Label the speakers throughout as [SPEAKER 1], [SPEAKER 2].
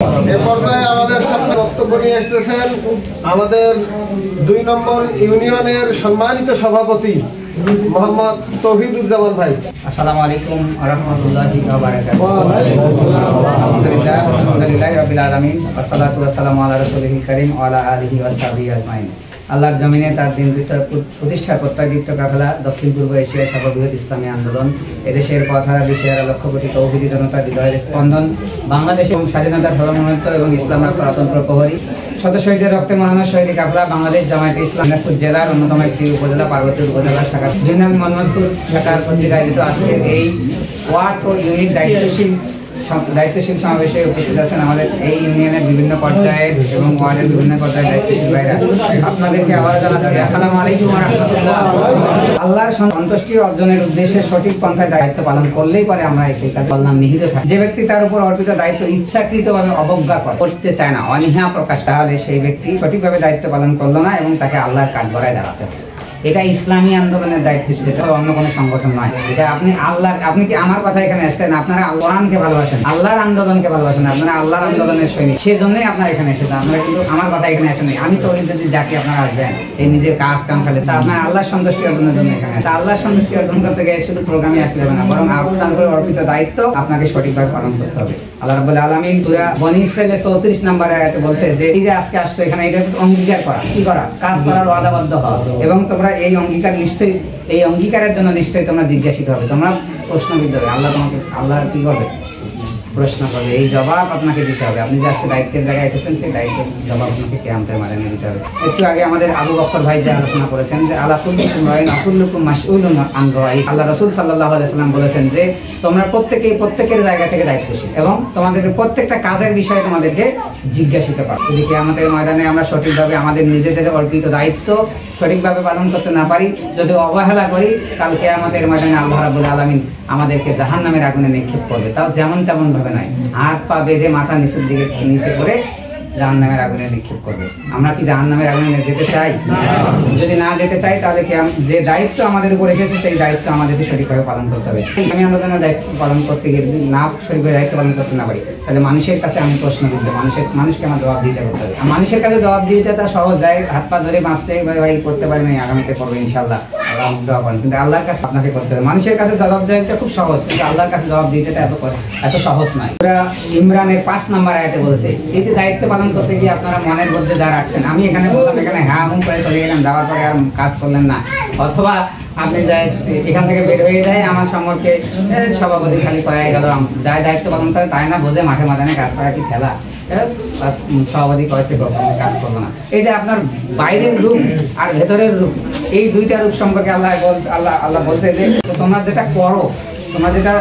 [SPEAKER 1] এ পর্যায়ে আমাদের সামনে বক্তব্য নিয়ে এসেছেন আমাদের ২ নম্বর ইউনিয়নের সম্মানিত সভাপতি মোহাম্মদ তৌহিদুজ্জামান ভাই।
[SPEAKER 2] আসসালামু আলাইকুম ওয়া রাহমাতুল্লাহি ওয়া বারাকাতুহু। আলহামদুলিল্লাহি রাব্বিল আলামিন ওয়াসসালাতু ওয়াসসালামু আলা রাসূলিল কারীম ওয়া আলা আলিহি ওয়া সাহবিহি আজমাইন। আল্লাহর জমিনে তার দিন প্রতিষ্ঠার প্রত্যয়দীপ্ত কাফেলা দক্ষিণ পূর্ব এশিয়ার সর্ববৃহৎ ইসলামী আন্দোলন, এদেশের পথহারা দিশেহারা লক্ষ কোটি তৌহিদি জনতার হৃদয়ের স্পন্দন, বাংলাদেশ এবং স্বাধীনতার সার্বভৌমত্ব এবং ইসলামের পরাতন্ত্র প্রহরী শত শহীদের রক্তে মরানো শহীদ কাফেলা বাংলাদেশ জামায়াতে ইসলাম দিনাজপুর জেলার অন্যতম একটি উপজেলা পার্বতী উপজেলা শাখা দিনাম মোহাম্মদপুর শাখার কর্তৃক আয়োজিত আজকের এই ওয়ার্ড ও ইউনিট দায়িত্বশীল সমাবেশে উপস্থিত আছেন আমাদের এই ইউনিয়নের বিভিন্ন পর্যায়ের এবং ওয়ার্ডের বিভিন্ন পর্যায়ের দায়িত্বশীল ভাইরা। আপনাদেরকে আবার জানাচ্ছি আসসালামু আলাইকুম ওয়া রাহমাতুল্লাহ। আল্লাহর সন্তুষ্টি অর্জনের উদ্দেশ্যে সঠিক পন্থায় দায়িত্ব পালন করলেই পরে আমরা সেই কাজে কল্যাণ নিহিত থাকি। যে ব্যক্তি তার উপর অর্পিত দায়িত্ব ইচ্ছাকৃতভাবে অবজ্ঞা করতে চায় না, অনীহা প্রকাশ, তাহলে সেই ব্যক্তি সঠিকভাবে দায়িত্ব পালন করলো না এবং তাকে আল্লাহর কাঠগড়ায় দাঁড়াতে হবে। এটা ইসলামী আন্দোলনের দায়িত্ব, এটা অন্য কোনো সংগঠন নয়। এটা আপনি কি আমার কথা এখানে আসছেন? আপনারা কোরআনকে ভালোবাসেন, আল্লাহর আন্দোলনকে ভালোবাসেন, আপনারা আল্লাহর আন্দোলনের সৈনিক, সেজন্যই আপনারা এখানে এসেছেন। আপনারা কিন্তু আমার কথা এখানে আসেন। আমি তো যদি ডাকি আপনারা আসবেন এই নিজের কাজ কাম ফেলে, তা আপনার আল্লাহর সন্তুষ্টি অর্জনের জন্য এখানে। তা আল্লাহর সন্তুষ্টি অর্জন করতে গিয়ে শুধু প্রোগ্রামে আসলে হবে না, বরং আপনার উপর অর্পিত দায়িত্ব আপনাকে সঠিকভাবে পালন করতে হবে। আল্লাহ রাব্বুল আলামিন সূরা বনী ইসরাঈলের 34 নম্বর আয়াতে বলছে যে এই যে আজকে আসছো এখানে, এটা অঙ্গীকার করা, কি করা, কাজ করার ওয়াদাবদ্ধ হওয়া, এবং তোমরা এই অঙ্গীকার নিশ্চয়ই, এই অঙ্গীকারের জন্য নিশ্চয়ই তোমরা জিজ্ঞাসিত হবে, তোমরা প্রশ্নবিদ্ধ হবে। আল্লাহ কি করবে? প্রশ্ন করবে, এই জবাব আপনাকে দিতে হবে। আপনি যে আজকে দায়িত্বের জায়গায় এসেছেন সেই দায়িত্বের জবাব আপনাকে কিয়ামতের ময়দানে দিতে হবে। একটু আগে আমাদের আবু বকর ভাই যে আলোচনা করেছেন যে আলা কুল্লুকুম রাইন আ কুল্লুকুম মাসউলুন আন রাই, আল্লাহ রাসূল সাল্লাল্লাহু আলাইহি ওয়াসাল্লাম বলেছেন যে তোমরা প্রত্যেকের জায়গা থেকে দায়িত্বশীল এবং তোমাদের প্রত্যেকটা কাজের বিষয়ে তোমাদেরকে জিজ্ঞাসিত পাবে। যদি কিয়ামতের ময়দানে আমরা সঠিকভাবে আমাদের নিজেদের অর্পিত দায়িত্ব সঠিকভাবে পালন করতে না পারি, যদি অবহেলা করি, কাল কিয়ামতের ময়দানে আল্লাহ রাব্বুল আলামিন আমাদেরকে জাহান্নামের আগুনে নিক্ষেপ করবে। তাও যেমন তেমন ভাবে নয়, হাত পা বেঁধে মাথা নিচে করে জাহান্নামের আগুনে নিক্ষেপ করবে। আমরা কি জাহান্নামের আগুনে যেতে চাই? যদি না যেতে চাই তাহলে কি যে দায়িত্ব আমাদের উপর এসেছে সেই দায়িত্ব আমাদেরকে সঠিকভাবে পালন করতে হবে। আমি আমাদের দায়িত্ব পালন করতে গিয়ে যদি না সঠিকভাবে দায়িত্ব পালন করতে না পারি, তাহলে মানুষের কাছে আমি প্রশ্ন দিতে, মানুষকে আমার জবাব দিতে করতে হবে। মানুষের কাছে জবাব দিতে তা সহজ, যায় হাত পা ধরে বাঁচতে ভাই করতে পারি না, আগামীতে করবো ইনশাল্লাহ, দোয়া করেন। কিন্তু আল্লাহর কাছে আপনাকে করতে হবে। মানুষের কাছে জবাব দেওয়াটা খুব সহজ, কিন্তু আল্লাহর কাছে জবাব দিতে এত সহজ নয়। ইমরানের 5 নম্বর আয়াতে বলেছে এই যে দায়িত্ব পালন করতে গিয়ে আপনারা মনের মধ্যে যা রাখছেন, আমি এখানে বললাম, এখানে হ্যাঁ হুম করে চলে গেলাম, যাওয়ার পরে আর কাজ করলেন না, অথবা আপনি এখান থেকে বের হয়ে যায় আমার সম্পর্কে সভাপতি খালি কয়ে গেল, যাই দায়িত্ব পালন করে তাই না বোঝে মাঠে ময়দানে কাজ করা কি খেলা, সভাপতি কয়েছে কাজ করবো না। এই যে আপনার বাইরের রূপ আর ভেতরের রূপ, এই দুইটা রূপ সম্পর্কে আল্লাহ বলছে যে তোমরা যেটা করো, তোমরা যেটা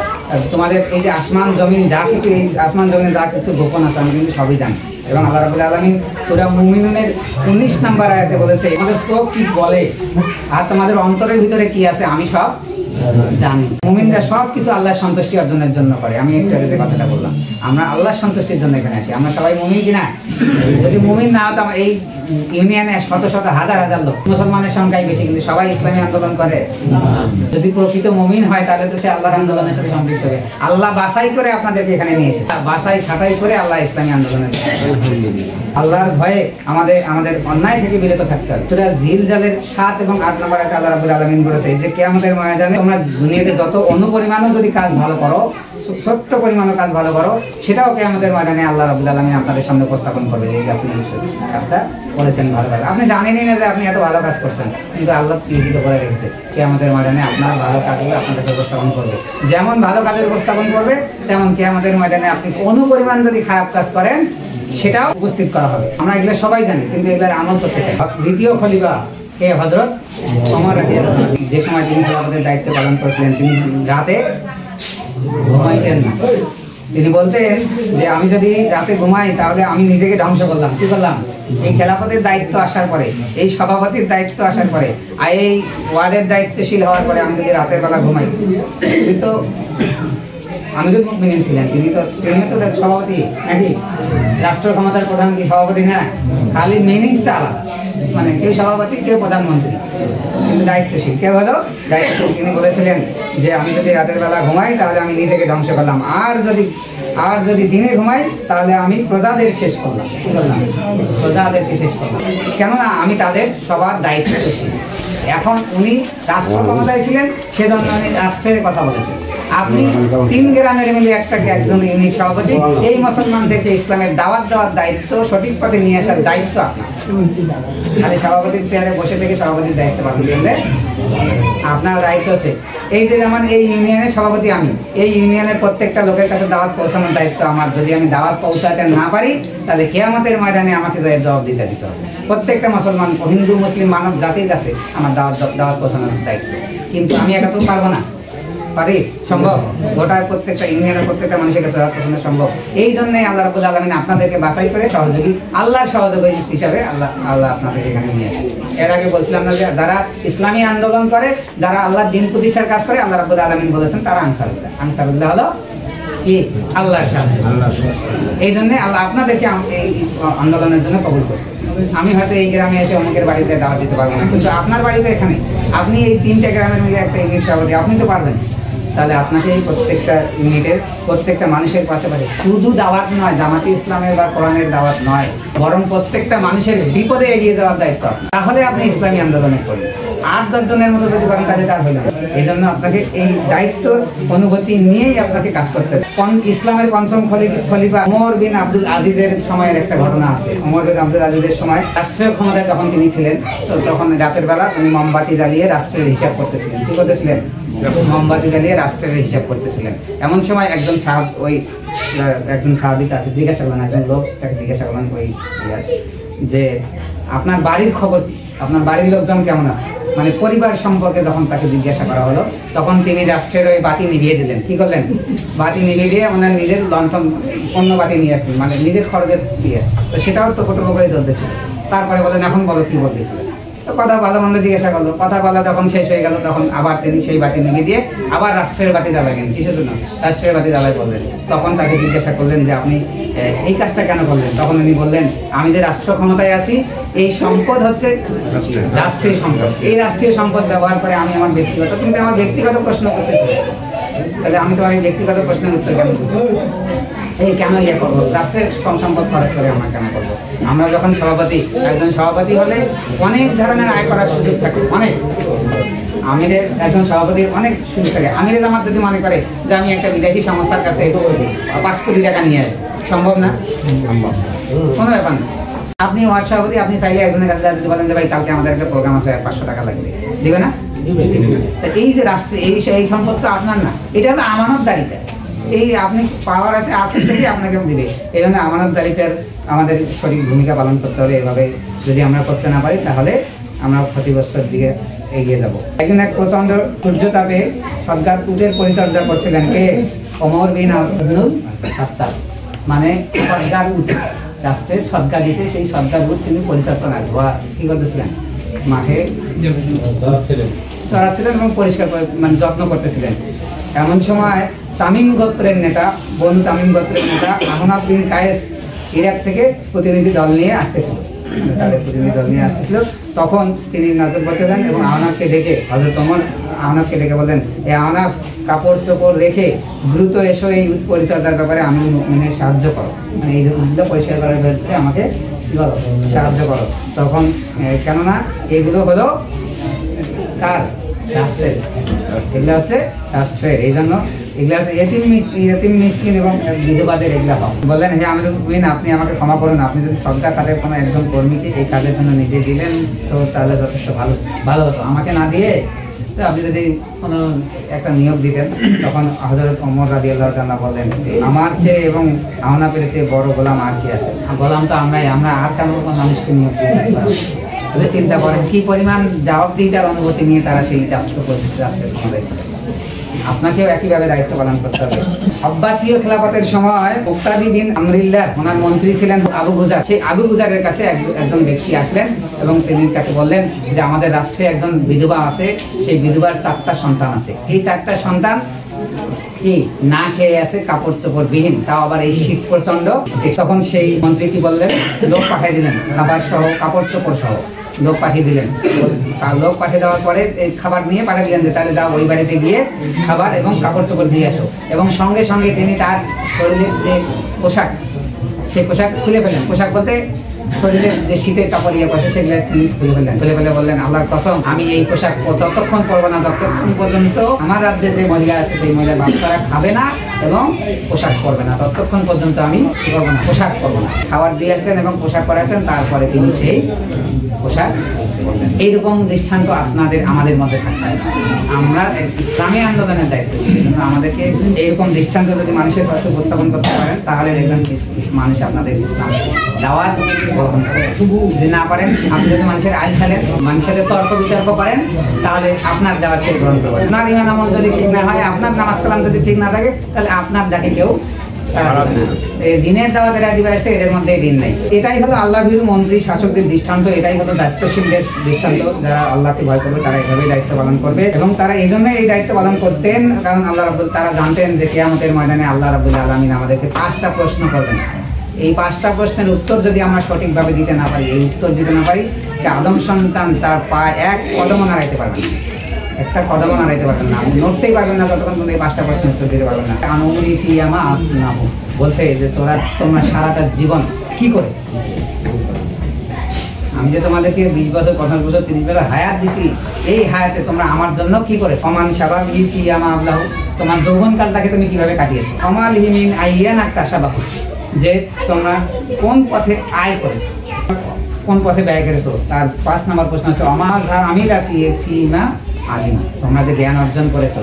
[SPEAKER 2] তোমাদের এই যে আসমান জমিন যা কিছু, এই আসমান জমিনে যা কিছু গোপন আছে আমি কিন্তু সবই জানি। এবং আল্লাহ রাব্বুল আলামিন সূরা মুমিনুনের 19 নম্বর আয়াতে বলেছে আমাদের চোখ কি বলে আর তোমাদের অন্তরের ভিতরে কি আছে আমি সব জানি। মুমিনরা সব কিছু আল্লাহর সন্তুষ্টি অর্জনের জন্য করে। আমি একটু আগে যে কথাটা বললাম, আমরা আল্লাহর সন্তুষ্টির জন্য এখানে আসি। আমরা সবাই মুমিন কিনা? যদি মুমিন না হতাম এই ইউনিয়নে শত শত হাজার হাজার লোক, মুসলমানের সংখ্যাই বেশি, কিন্তু সবাই ইসলামী আন্দোলন করে। যদি প্রকৃত মুমিন হয় তাহলে তো সে আল্লাহর আন্দোলনের সাথে সম্পৃক্ত হবে। আল্লাহ বাছাই করে আপনাদেরকে এখানে নিয়ে এসেছে, বাছাই ছাঁটাই করে আল্লাহ ইসলামী আন্দোলনে। আল্লাহর ভয়ে আমাদের অন্যায় থেকে বিরত থাকতে হবে। সূরা জিলজালের 7 এবং 8 নম্বর আয়াতে আল্লাহ রাব্বুল আলামিন বলেছে যে কিয়ামতের ময়দানে তোমরা দুনিয়াতে যত অনুপরিমাণও যদি কাজ ভালো করো, ছোট্ট পরিমাণও কাজ ভালো করো, সেটাও কিয়ামতের ময়দানে আল্লাহ রাব্বুল আলামিন আপনাদের সামনে উপস্থাপন করবে যে আপনি কাজটা করেছেন ভালো কাজ। আপনি জানেনই না যে আপনি এত ভালো কাজ করছেন, কিন্তু আল্লাহ লিখিত করে রেখেছে কিয়ামতের ময়দানে আপনার ভালো কাজগুলো আপনাদেরকে উপস্থাপন করবে। যেমন ভালো কাজের উপস্থাপন করবে, তেমন কিয়ামতের ময়দানে আপনি কোনো পরিমাণ যদি খারাপ কাজ করেন সেটাও উপস্থিত করা হবে। আমরা এগুলো সবাই জানি, কিন্তু এগুলোর আমল করতে চাই। দ্বিতীয় খলিফা কে? হযরত ওমর রাদিয়াল্লাহু আনহু। যে সময় তিনি খেলাফতের দায়িত্ব পালন করেছিলেন, তিনি রাতে ঘুমাইতেন না। তিনি বলতেন যে আমি যদি রাতে ঘুমাই তাহলে আমি নিজেকে ধ্বংস করলাম। কি করলাম? এই খেলাফতের দায়িত্ব আসার পরে, এই সভাপতির দায়িত্ব আসার পরে, আর এই ওয়ার্ডের দায়িত্বশীল হওয়ার পরে আমি যদি রাতের বেলা ঘুমাই, তো আমিরুল মুমিনিন ছিলেন, তিনি তো সভাপতি নাকি? রাষ্ট্র ক্ষমতার প্রধান কি সভাপতি না? খালি মিনিংসটা আলাদা, মানে কেউ সভাপতি কেউ প্রধানমন্ত্রী, কিন্তু দায়িত্বশীল কেউ হলো দায়িত্বশীল। তিনি বলেছিলেন যে আমি যদি রাতের বেলা ঘুমাই তাহলে আমি নিজেকে ধ্বংস করলাম, আর যদি আর যদি দিনে ঘুমাই তাহলে আমি প্রজাদের শেষ করলাম। কি করলাম? প্রজাদেরকে শেষ করলাম। কেননা আমি তাদের সবার দায়িত্বশীল। এখন উনি রাষ্ট্র ক্ষমতায় ছিলেন, সেজন্য উনি রাষ্ট্রের কথা বলেছেন। আপনি 3 গ্রামের মিলে একজন ইউনিট সভাপতি, এই মুসলমানদেরকে ইসলামের দাওয়াত দেওয়ার দায়িত্ব, সঠিক পথে নিয়ে আসার দায়িত্ব আপনার। খালি সভাপতির চেয়ারে বসে থেকে সভাপতির দায়িত্ব পালন করলে আপনার দায়িত্ব আছে। এই যে যেমন এই ইউনিয়নের সভাপতি আমি, এই ইউনিয়নের প্রত্যেকটা লোকের কাছে দাওয়াত পৌঁছানোর দায়িত্ব আমার। যদি আমি দাওয়াত পৌঁছাতে না পারি তাহলে কিয়ামতের ময়দানে আমাকে জবাব দিতে হবে। প্রত্যেকটা মুসলমান, হিন্দু মুসলিম মানব জাতির কাছে আমার দাওয়াত পৌঁছানোর দায়িত্ব। কিন্তু আমি একা তো পারবো না। পারি? সম্ভব? গোটা প্রত্যেকটা ইউনিয়নের প্রত্যেকটা মানুষের কাছে দাওয়াত পৌঁছানো সম্ভব। এই জন্যই আল্লাহ রাব্বুল আলামিন আপনাদেরকে বাছাই করে সহযোগী, আল্লাহর সহযোগী হিসাবে আল্লাহ আপনাদের এখানে নিয়ে আসে। এর আগে বলছিলাম না যে যারা ইসলামী আন্দোলন করে, যারা আল্লাহর দ্বীন প্রতিষ্ঠার কাজ করে, আল্লাহ রাব্বুল আলামিন বলেছেন তারা আনসারুল্লাহ। আনসারুল্লাহ হলো কি? আল্লাহর সাথে। এই জন্য আল্লাহ আপনাদেরকে এই আন্দোলনের জন্য কবুল করছে। আমি হয়তো এই গ্রামে এসে অনেকের বাড়িতে দাওয়াত দিতে পারবো না, কিন্তু আপনার বাড়িতে এখানে আপনি এই 3টে গ্রামের মিলে একটা ইউনিট সভাপতি, আপনি তো পারবেন। তাহলে আপনাকে এই প্রত্যেকটা ইউনিটের প্রত্যেকটা মানুষের পাশাপাশি শুধু দাওয়াত নয়, জামাতে ইসলামের বা কোরআনের দাওয়াত নয়, বরং প্রত্যেকটা মানুষের বিপদে এগিয়ে যাওয়ার দায়িত্ব। তাহলে আপনি ইসলামী আন্দোলনে করবেন। 8-10 জনের মতো যদি করেন তাহলে তার হইল না। এই জন্য আপনাকে এই দায়িত্বর অনুভূতি নিয়েই আপনাকে কাজ করতে হবে। ইসলামের 5ম খলিফা ওমর বিন আব্দুল আজিজের সময়ের একটা ঘটনা আছে। ওমর বিন আব্দুল আজিজের সময় রাষ্ট্রীয় ক্ষমতায় যখন তিনি ছিলেন, তো তখন রাতের বেলা উনি মোমবাতি জ্বালিয়ে রাষ্ট্রের হিসাব করতেছিলেন। কি করতেছিলেন? মোমবাতি জ্বালিয়ে রাষ্ট্রের হিসাব করতেছিলেন। এমন সময় একজন সাহাবী তাকে জিজ্ঞাসা করলেন, একজন লোক তাকে জিজ্ঞাসা করলেন যে আপনার বাড়ির খবর কি, আপনার বাড়ির লোকজন কেমন আছে, মানে পরিবার সম্পর্কে যখন তাকে জিজ্ঞাসা করা হলো, তখন তিনি রাষ্ট্রের ওই বাতি নিভিয়ে দিলেন। কি করলেন? বাতি নিভিয়ে দিয়ে মানে নিজের লণ্ঠন অন্য বাতি নিয়ে আসলেন, মানে নিজের খরচের দিয়ে। তো সেটাও টোকো করে চলতেছিল। তারপরে বলেন এখন বলো কি বলতেছিলেন। তো কথা ভালো মন্দ জিজ্ঞাসা করলো, কথা বলা যখন শেষ হয়ে গেল, তখন আবার তিনি সেই বাতি নিভিয়ে দিয়ে আবার রাষ্ট্রের বাতি জ্বালাবেন। কিসের জন্য? রাষ্ট্রের বাতি জ্বালাই বললেন। তখন তাকে জিজ্ঞাসা করলেন যে আপনি এই কাজটা কেন করলেন? তখন উনি বললেন আমি যে রাষ্ট্র ক্ষমতায় আছি, এই সম্পদ হচ্ছে রাষ্ট্রীয় সম্পদ। এই রাষ্ট্রীয় সম্পদ ব্যবহার করে আমি আমার ব্যক্তিগত, কিন্তু আমার ব্যক্তিগত প্রশ্ন করতেছি, তাহলে আমি তোমার এই ব্যক্তিগত প্রশ্নের উত্তর কেন করবো? এই কেন ইয়ে করবো? রাষ্ট্রের কম সম্পদ খরচ করে আমরা কেন করবো? আমরা যখন সভাপতি, একজন সভাপতি হলে অনেক ধরনের আয় করার সুযোগ থাকে। অনেক আমিরের, একজন সভাপতির অনেক সুযোগ থাকে। আমিরের জামাত যদি মনে করে যে আমি একটা বিদেশি সংস্থার কাছে 5 কোটি টাকা নিয়ে আসবো, সম্ভব না? কোনো ব্যাপার না। আপনি ওয়ার্ড সভাপতি, আপনি চাইলে একজনের কাছে যদি বলেন যে ভাই কালকে আমাদের একটা প্রোগ্রাম আছে, 500 টাকা লাগবে, দিবে না? এই যে রাষ্ট্রে এই সম্পদ তো আপনার না, এটা হলো আমানতদারিতা। এই আপনি পাওয়ার আছে থেকে আপনাকেও দিবে। এই জন্য আমানতদারিতার আমাদের সঠিক ভূমিকা পালন করতে হবে। এভাবে যদি আমরা করতে না পারি তাহলে আমরা ক্ষতিগ্রস্তর দিকে এগিয়ে যাব। একদিন এক প্রচন্ড সূর্যতাপে সদগার উটের পরিচর্যা করছিলেন কে? ওমর বিন আব্দুল খাত্তাব। মানে সদগার উট, রাষ্ট্রের সদগা দিয়েছে, সেই সদগার উট তিনি পরিচর্যা না কি করতেছিলেন? মাঠে চড়াচ্ছিলেন এবং পরিষ্কার মানে যত্ন করতেছিলেন। এমন সময় তামিম গোত্রের নেতা, বনু তামিম গোত্রের নেতা আহনাফ বিন কায়েস ইরাক থেকে প্রতিনিধি দল নিয়ে আসতেছিল। তাদের প্রতিনিধি দল নিয়ে আসতেছিল, তখন তিনি নজর করতে দেন এবং আহনাফকে ডেকে, হযরত ওমর আহনাফকে ডেকে বললেন, এ আহনাফ, কাপড় চোপড় রেখে দ্রুত এসো, এই পরিচর্যার ব্যাপারে আমি মুমিনের সাহায্য করো, মানে এই উদ্যোগ পরিষ্কার করার ক্ষেত্রে আমাকে কি করো? সাহায্য করো। তখন কেননা এগুলো হলো কার? রাষ্ট্রের। এগুলো হচ্ছে রাষ্ট্রের। এই জন্য এগুলা এতিম মিসকিন এবং বিধবাদের এগুলা হক। বললেন, হে আমিরুল মুমিনিন, আপনি আমাকে ক্ষমা করুন, আপনি যদি সরকার কাদের কোনো একজন কর্মীকে এই কাজের জন্য নিজে দিলেন তো তাহলে যথেষ্ট ভালো হতো। আমাকে না দিয়ে আপনি যদি কোনো একটা নিয়োগ দিতেন। তখন হযরত ওমর রাদিয়াল্লাহু তাআলা বললেন, আমার চেয়ে এবং আহনাফের চেয়ে বড় গোলাম আর কি আছে? গোলাম তো আমরা আর কেন কোনো মানুষকে নিয়োগ দিতে পারবো? তাহলে চিন্তা করেন কি পরিমাণ জবাবদিহিতার অনুভূতি নিয়ে তারা সেই রাষ্ট্রের ক্ষমতায়। আপনাকেও একইভাবে দায়িত্ব পালন করতে হবে। আব্বাসীয় খেলাফতের সময় মুক্তাদি বিন আমরিল্লাহ, ওনার মন্ত্রী ছিলেন আবু গুজার। সেই আবু গুজারের কাছে একজন ব্যক্তি আসলেন এবং তিনি তাকে বললেন যে আমাদের রাষ্ট্রে একজন বিধবা আছে, সেই বিধবার 4টা সন্তান আছে। এই 4টা সন্তান কি না খেয়ে আছে, কাপড় চোপড় বিহীন, তাও আবার এই শীত প্রচন্ড। তখন সেই মন্ত্রী কি বললেন? লোক পাঠিয়ে দিলেন খাবার সহ, কাপড় চোপড় সহ। লোক পাঠিয়ে দিলেন। লোক পাঠিয়ে দেওয়ার পরে এই খাবার নিয়ে পাঠিয়ে দিলেন যে তাহলে যাও ওই বাড়িতে গিয়ে খাবার এবং কাপড় চোপড় দিয়ে আসো, এবং সঙ্গে সঙ্গে তিনি তার শরীরের যে পোশাক সেই পোশাক খুলে ফেলেন। পোশাক বলতে শরীরের যে শীতের কাপড় ইয়ে করছে সেগুলো তিনি খুলে ফেললেন। খুলে ফেলে বললেন, আল্লাহর কসম আমি এই পোশাক ততক্ষণ পরবো না যতক্ষণ পর্যন্ত আমার রাজ্যে যে মহিলা আছে সেই মহিলার বাচ্চারা খাবে না এবং পোশাক পরবে না, ততক্ষণ পর্যন্ত আমি কি করবো না, পোশাক পরবো না। খাবার দিয়ে আসলেন এবং পোশাক পরাচ্ছেন, তারপরে তিনি সেই পোশাক পরলেন। এইরকম দৃষ্টান্ত আপনাদের আমাদের মধ্যে থাকতে হবে। আমরা ইসলামী আন্দোলনের দায়িত্ব কিন্তু আমাদেরকে এইরকম দৃষ্টান্ত যদি মানুষের কাছে উপস্থাপন করতে পারেন তাহলে দেখবেন মানুষ আপনাদের ইসলামের দাওয়াত গ্রহণ করে। যদি না পারেন, আপনি যদি মানুষের আইন খেলেন, মানুষের তর্ক বিতর্ক করেন, তাহলে আপনার দাওয়াতকে গ্রহণ করবেন। আপনার ইমান আমল যদি ঠিক না হয়, আপনার নামাজ কালাম যদি ঠিক না থাকে, তাহলে আপনার ডাকে কেউ দিনের দাওয়াত এরা দিবে আসছে, এদের মধ্যে দিন নাই। এটাই হলো আল্লাহ ভীরু মন্ত্রী শাসকদের দৃষ্টান্ত, এটাই হলো দায়িত্বশীলদের দৃষ্টান্ত। যারা আল্লাহকে ভয় করবে তারা এইভাবেই দায়িত্ব পালন করবে, এবং তারা এই জন্য এই দায়িত্ব পালন করতেন কারণ আল্লাহ রাব্বুল তারা জানতেন যে কিয়ামতের ময়দানে আল্লাহ রাব্বুল আলামিন আমাদেরকে 5টা প্রশ্ন করবেন। এই 5টা প্রশ্নের উত্তর যদি আমরা সঠিকভাবে দিতে না পারি, এই উত্তর দিতে না পারি, আদম সন্তান তার পা এক কদমও নাড়াইতে পারবেন না, একটা কদমও নাড়াইতে পারবেন না, আপনি নড়তেই পারবেন না যতক্ষণ পর্যন্ত এই 5টা প্রশ্নের উত্তর দিতে পারবেন না। আনুমরি ফিয়ামা আপনাহু বলছে যে তোমরা সারাটা জীবন কি করেছো? আমি যে তোমাদেরকে 20 বছর 25 বছর 30 বছর হায়াত দিছি, এই হায়াতে তোমরা আমার জন্য কি করেছো? সমান সাবাব ফিয়ামা আবলাহু, তোমার যৌবনকালটাকে তুমি কিভাবে কাটিয়েছো? আমাল হিমিন আইয়ান আকাশাবাহু, যে তোমরা কোন পথে আয় করেছো, কোন পথে ব্যয় করেছো। তার 5 নম্বর প্রশ্ন হচ্ছে আমার আমিলা ফিমা আলিমা, তোমরা যে জ্ঞান অর্জন করেছো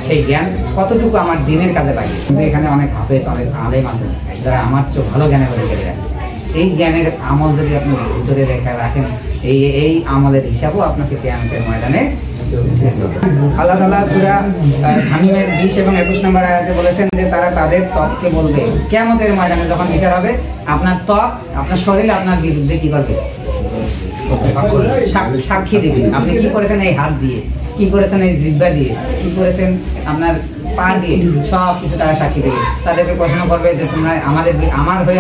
[SPEAKER 2] সেই জ্ঞান কতটুকু আমার দিনের কাজে লাগে। কিন্তু এখানে অনেক হাফেজ, অনেক আলেম আছেন যারা আমার চেয়ে ভালো জ্ঞানের হয়ে গেলে এই জ্ঞানের আমল যদি আপনি ভিতরে রেখে রাখেন, এই আমলের হিসাবও আপনাকে কিয়ামতের ময়দানে আল্লাহ তাআলা সূরা হামিমের 20 এবং 21 নম্বর আয়াতে বলেছেন যে তারা তাদের ত্বককে বলবে কিয়ামতের ময়দানে যখন বিচার হবে, আপনার ত্বক আপনার শরীর আপনার বিরুদ্ধে কি করবে? সাক্ষী দিবে। আপনি কি করেছেন এই হাত দিয়ে, কি করেছেন এই জিহ্বা দিয়ে, কি করেছেন আপনার পা দিয়ে, সব কিছু তারা সাক্ষী দেবে। তাদেরকে প্রশ্ন করবে যে তোমরা আমার হয়ে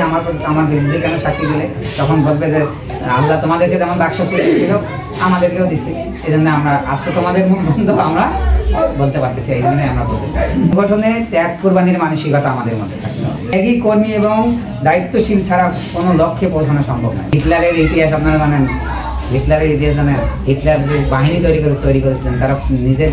[SPEAKER 2] আমার বিরুদ্ধে কেন সাক্ষী দিলে? তখন বলবে যে আল্লাহ তোমাদেরকে যেমন বাকশক্তি দিয়েছিল আমাদেরকেও দিচ্ছে, এই জন্য আমরা আজকে তোমাদের মুখ বন্ধ আমরা বলতে পারতেছি, এই জন্যই আমরা বলতে চাই। সংগঠনে ত্যাগ কোরবানির মানসিকতা আমাদের মধ্যে থাকতে হবে। ত্যাগী কর্মী এবং দায়িত্বশীল ছাড়া কোনো লক্ষ্যে পৌঁছানো সম্ভব নয়। হিটলারের ইতিহাস আপনারা জানেন, হিটলারের ইতিহাস জানেন, হিটলার যে বাহিনী তৈরি করেছিলেন, তারা নিজের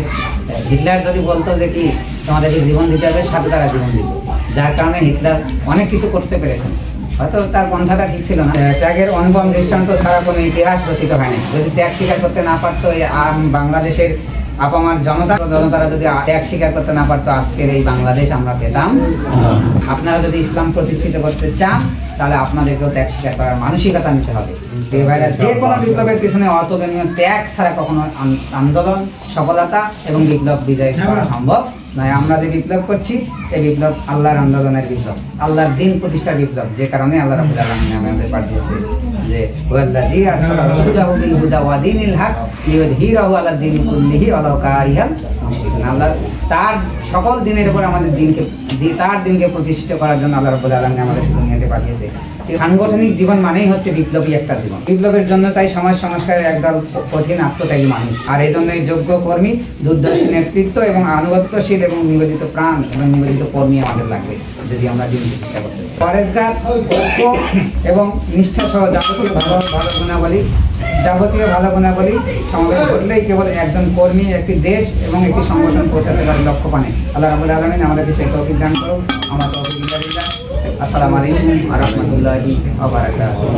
[SPEAKER 2] হিটলার যদি বলতো যে কি তোমাদেরকে জীবন দিতে হবে, সাথে তারা জীবন দিত, যার কারণে হিটলার অনেক কিছু করতে পেরেছেন। হয়তো তার পন্থাটা ঠিক ছিল না। ত্যাগের অনুপম দৃষ্টান্ত ছাড়া কোনো ইতিহাস রচিত হয়নি। যদি ত্যাগ স্বীকার করতে না পারতো বাংলাদেশের আপামার জনতারা যদি ত্যাগ স্বীকার করতে না পারতো, আজকের এই বাংলাদেশ আমরা পেতাম। আপনারা যদি ইসলাম প্রতিষ্ঠিত করতে চান তাহলে আপনাদেরকেও ত্যাগ স্বীকার করার মানসিকতা নিতে হবে। যে কোনো বিপ্লবের পিছনে অতুলনীয় ত্যাগ ছাড়া কখনো আন্দোলন সফলতা এবং বিপ্লব বিজয় করা সম্ভব নয়। আমরা যে বিপ্লব করছি এই বিপ্লব আল্লাহর আন্দোলনের বিপ্লব, আল্লাহর দিন প্রতিষ্ঠার বিপ্লব, যে কারণে আল্লাহ রাব্বুল আলামিন আমাদের পাঠিয়েছে যে ওয়াল্লাযী আরসালা রাসূলাহু বিল হুদা ওয়া দীনিল হক লিইয়ুযহিরাহু আলা দীনি কুল্লিহি ওয়ালাউ কারিহাল মুশরিকুন। আল্লাহ তার সকল দিনের উপর আমাদের দিনকে প্রতিষ্ঠিত করার জন্য আল্লাহ রাব্বুল আলামিন আমাদের দুনিয়াতে পাঠিয়েছে। সাংগঠনিক জীবন মানেই হচ্ছে বিপ্লবী একটা জীবন। বিপ্লবের জন্য চাই সমাজ সংস্কারের একদল কঠিন আত্মত্যাগী মানুষ, আর এই জন্যই যোগ্য কর্মী, দুর্দর্শী নেতৃত্ব এবং আনুগত্যশীল এবং নিবেদিত প্রাণ এবং নিবেদিত কর্মী আমাদের লাগবে যদি আমরা দিন প্রতিষ্ঠা করতে চাই। পরেশগার, ঐক্য এবং নিষ্ঠা সহ যাবতীয় ভালো গুণাবলী সমাবেশ করলেই কেবল একজন কর্মী একটি দেশ এবং একটি সংগঠন পৌঁছাতে পারে লক্ষ্য পানে। আল্লাহ রাব্বুল আলামিন আমাদেরকে সেই তৌফিক দান করুন। আমরা তৌফিক দিন। আসসালামু আলাইকুম ওয়া রাহমাতুল্লাহি ওয়া বারাকাতুহু।